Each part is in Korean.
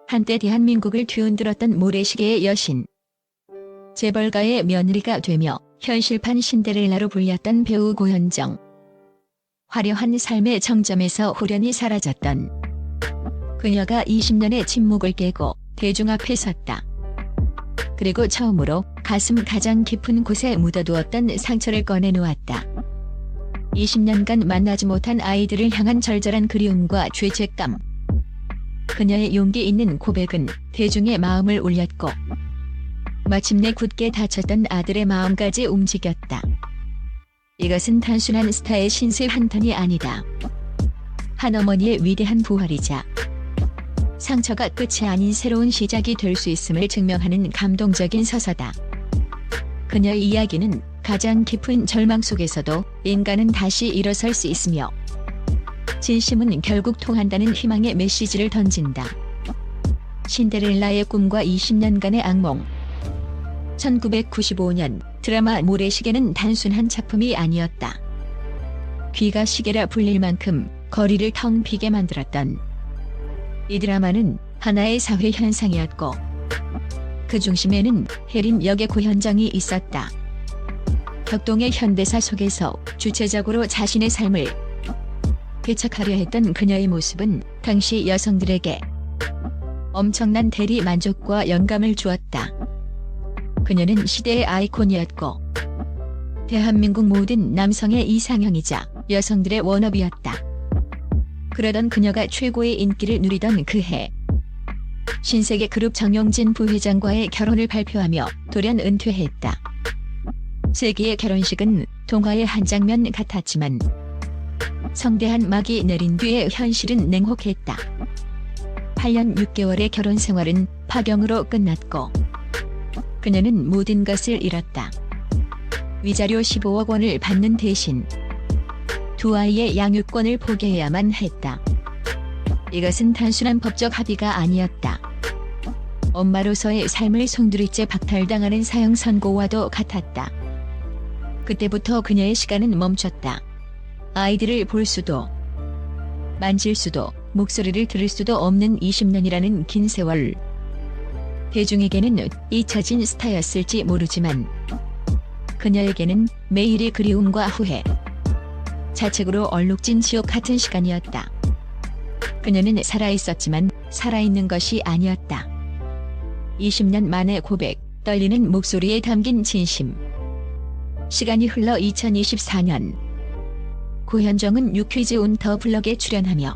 한때 대한민국을 뒤흔들었던 모래시계의 여신. 재벌가의 며느리가 되며 현실판 신데렐라로 불렸던 배우 고현정. 화려한 삶의 정점에서 홀연히 사라졌던 그녀가 20년의 침묵을 깨고 대중 앞에 섰다. 그리고 처음으로 가슴 가장 깊은 곳에 묻어두었던 상처를 꺼내놓았다. 20년간 만나지 못한 아이들을 향한 절절한 그리움과 죄책감. 그녀의 용기 있는 고백은 대중의 마음을 울렸고 마침내 굳게 닫혔던 아들의 마음까지 움직였다. 이것은 단순한 스타의 신세 한탄이 아니다. 한 어머니의 위대한 부활이자 상처가 끝이 아닌 새로운 시작이 될 수 있음을 증명하는 감동적인 서사다. 그녀의 이야기는 가장 깊은 절망 속에서도 인간은 다시 일어설 수 있으며 진심은 결국 통한다는 희망의 메시지를 던진다. 신데렐라의 꿈과 20년간의 악몽. 1995년 드라마 모래시계는 단순한 작품이 아니었다. 귀가 시계라 불릴 만큼 거리를 텅 비게 만들었던 이 드라마는 하나의 사회 현상이었고 그 중심에는 혜린 역의 고현정이 있었다. 격동의 현대사 속에서 주체적으로 자신의 삶을 개척하려 했던 그녀의 모습은 당시 여성들에게 엄청난 대리 만족과 영감을 주었다. 그녀는 시대의 아이콘이었고 대한민국 모든 남성의 이상형이자 여성들의 워너비였다. 그러던 그녀가 최고의 인기를 누리던 그해 신세계 그룹 정용진 부회장과의 결혼을 발표하며 돌연 은퇴했다. 세기의 결혼식은 동화의 한 장면 같았지만 성대한 막이 내린 뒤에 현실은 냉혹했다. 8년 6개월의 결혼 생활은 파경으로 끝났고 그녀는 모든 것을 잃었다. 위자료 15억 원을 받는 대신 두 아이의 양육권을 포기해야만 했다. 이것은 단순한 법적 합의가 아니었다. 엄마로서의 삶을 송두리째 박탈당하는 사형 선고와도 같았다. 그때부터 그녀의 시간은 멈췄다. 아이들을 볼 수도 만질 수도 목소리를 들을 수도 없는 20년이라는 긴 세월. 대중에게는 잊혀진 스타였을지 모르지만 그녀에게는 매일의 그리움과 후회, 자책으로 얼룩진 지옥 같은 시간이었다. 그녀는 살아있었지만 살아있는 것이 아니었다. 20년 만의 고백, 떨리는 목소리에 담긴 진심. 시간이 흘러 2024년 고현정은 유퀴즈 온 더 블럭에 출연하며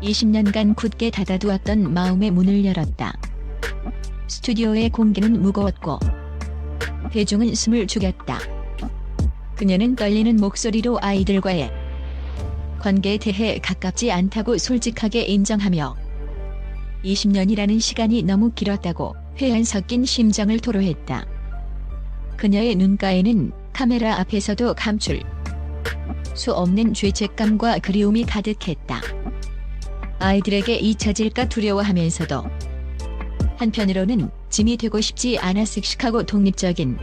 20년간 굳게 닫아두었던 마음의 문을 열었다. 스튜디오의 공기는 무거웠고 대중은 숨을 죽였다. 그녀는 떨리는 목소리로 아이들과의 관계에 대해 가깝지 않다고 솔직하게 인정하며 20년이라는 시간이 너무 길었다고 회한 섞인 심정을 토로했다. 그녀의 눈가에는 카메라 앞에서도 감출 수 없는 죄책감과 그리움이 가득했다. 아이들에게 잊혀질까 두려워하면서도 한편으로는 짐이 되고 싶지 않아 씩씩하고 독립적인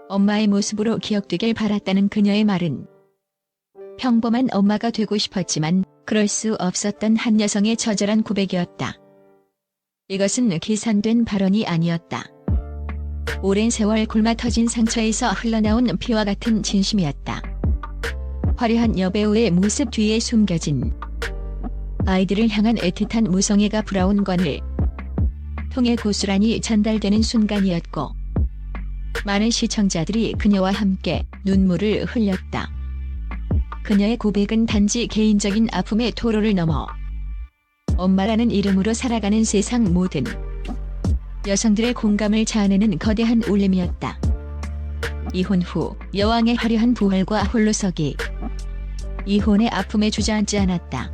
엄마의 모습으로 기억되길 바랐다는 그녀의 말은 평범한 엄마가 되고 싶었지만 그럴 수 없었던 한 여성의 처절한 고백이었다. 이것은 계산된 발언이 아니었다. 오랜 세월 굶어 터진 상처에서 흘러나온 피와 같은 진심이었다. 화려한 여배우의 모습 뒤에 숨겨진 아이들을 향한 애틋한 무성애가 브라운 관을 통해 고스란히 전달되는 순간이었고 많은 시청자들이 그녀와 함께 눈물을 흘렸다. 그녀의 고백은 단지 개인적인 아픔의 토로를 넘어 엄마라는 이름으로 살아가는 세상 모든 여성들의 공감을 자아내는 거대한 울림이었다. 이혼 후 여왕의 화려한 부활과 홀로서기. 이혼의 아픔에 주저앉지 않았다.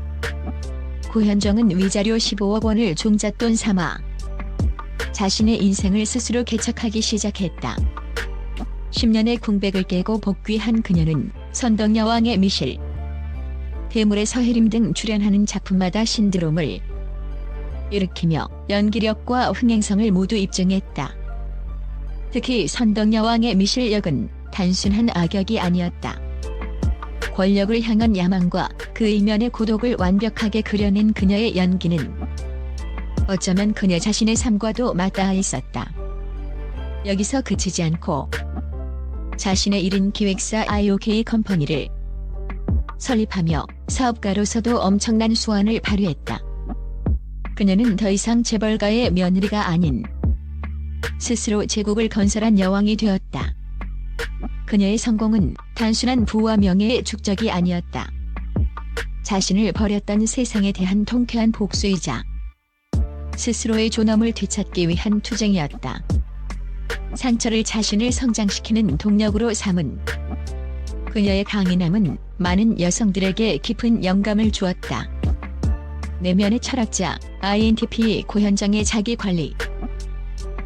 고현정은 위자료 15억 원을 종잣돈 삼아 자신의 인생을 스스로 개척하기 시작했다. 10년의 공백을 깨고 복귀한 그녀는 선덕여왕의 미실, 대물의 서혜림 등 출연하는 작품마다 신드롬을 일으키며 연기력과 흥행성을 모두 입증했다. 특히 선덕여왕의 미실 역은 단순한 악역이 아니었다. 권력을 향한 야망과 그 이면의 고독을 완벽하게 그려낸 그녀의 연기는 어쩌면 그녀 자신의 삶과도 맞닿아 있었다. 여기서 그치지 않고 자신의 1인 기획사 IOK 컴퍼니를 설립하며 사업가로서도 엄청난 수완을 발휘했다. 그녀는 더 이상 재벌가의 며느리가 아닌 스스로 제국을 건설한 여왕이 되었다. 그녀의 성공은 단순한 부와 명예의 축적이 아니었다. 자신을 버렸던 세상에 대한 통쾌한 복수이자 스스로의 존엄을 되찾기 위한 투쟁이었다. 상처를 자신을 성장시키는 동력으로 삼은 그녀의 강인함은 많은 여성들에게 깊은 영감을 주었다. 내면의 철학자 INTP 고현정의 자기관리.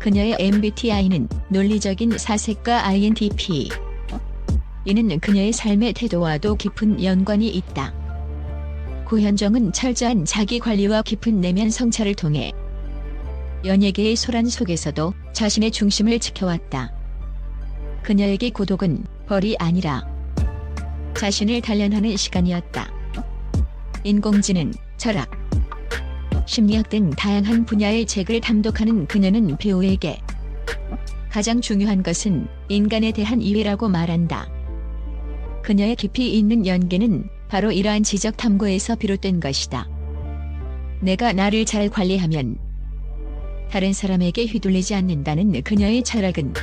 그녀의 MBTI는 논리적인 사색가 INTP. 이는 그녀의 삶의 태도와도 깊은 연관이 있다. 고현정은 철저한 자기관리와 깊은 내면 성찰을 통해 연예계의 소란 속에서도 자신의 중심을 지켜왔다. 그녀에게 고독은 벌이 아니라 자신을 단련하는 시간이었다. 인공지능, 철학, 심리학 등 다양한 분야의 책을 탐독하는 그녀는 배우에게 가장 중요한 것은 인간에 대한 이해라고 말한다. 그녀의 깊이 있는 연계는 바로 이러한 지적 탐구에서 비롯된 것이다. 내가 나를 잘 관리하면 다른 사람에게 휘둘리지 않는다는 그녀의 철학은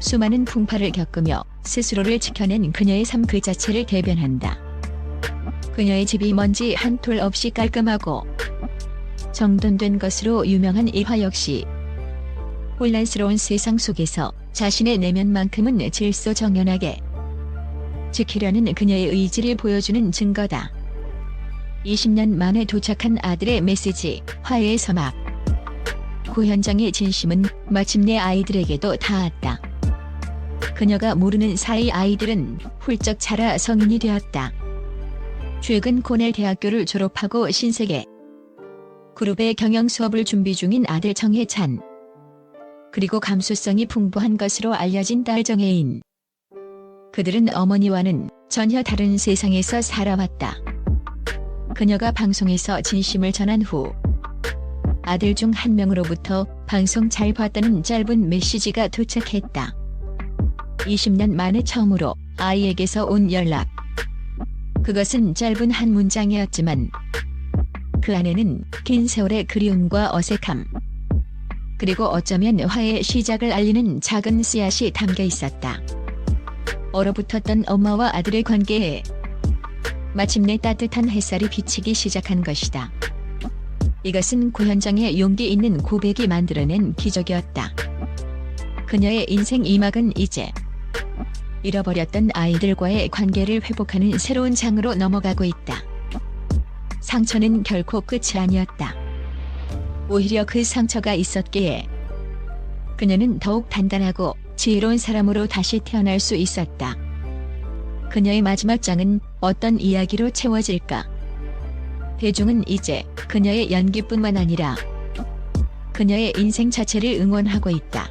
수많은 풍파를 겪으며 스스로를 지켜낸 그녀의 삶 그 자체를 대변한다. 그녀의 집이 먼지 한 톨 없이 깔끔하고 정돈된 것으로 유명한 이화 역시 혼란스러운 세상 속에서 자신의 내면만큼은 질소정연하게 지키려는 그녀의 의지를 보여주는 증거다. 20년 만에 도착한 아들의 메시지, 화해의 서막. 고현정의 진심은 마침내 아이들에게도 닿았다. 그녀가 모르는 사이 아이들은 훌쩍 자라 성인이 되었다. 최근 코넬 대학교를 졸업하고 신세계 그룹의 경영 수업을 준비 중인 아들 정혜찬. 그리고 감수성이 풍부한 것으로 알려진 딸 정혜인. 그들은 어머니와는 전혀 다른 세상에서 살아왔다. 그녀가 방송에서 진심을 전한 후 아들 중 한 명으로부터 방송 잘 봤다는 짧은 메시지가 도착했다. 20년 만에 처음으로 아이에게서 온 연락. 그것은 짧은 한 문장이었지만 그 안에는 긴 세월의 그리움과 어색함, 그리고 어쩌면 화해의 시작을 알리는 작은 씨앗이 담겨 있었다. 얼어붙었던 엄마와 아들의 관계에 마침내 따뜻한 햇살이 비치기 시작한 것이다. 이것은 고현정의 용기 있는 고백이 만들어낸 기적이었다. 그녀의 인생 2막은 이제 잃어버렸던 아이들과의 관계를 회복하는 새로운 장으로 넘어가고 있다. 상처는 결코 끝이 아니었다. 오히려 그 상처가 있었기에 그녀는 더욱 단단하고 지혜로운 사람으로 다시 태어날 수 있었다. 그녀의 마지막 장은 어떤 이야기로 채워질까? 대중은 이제 그녀의 연기뿐만 아니라 그녀의 인생 자체를 응원하고 있다.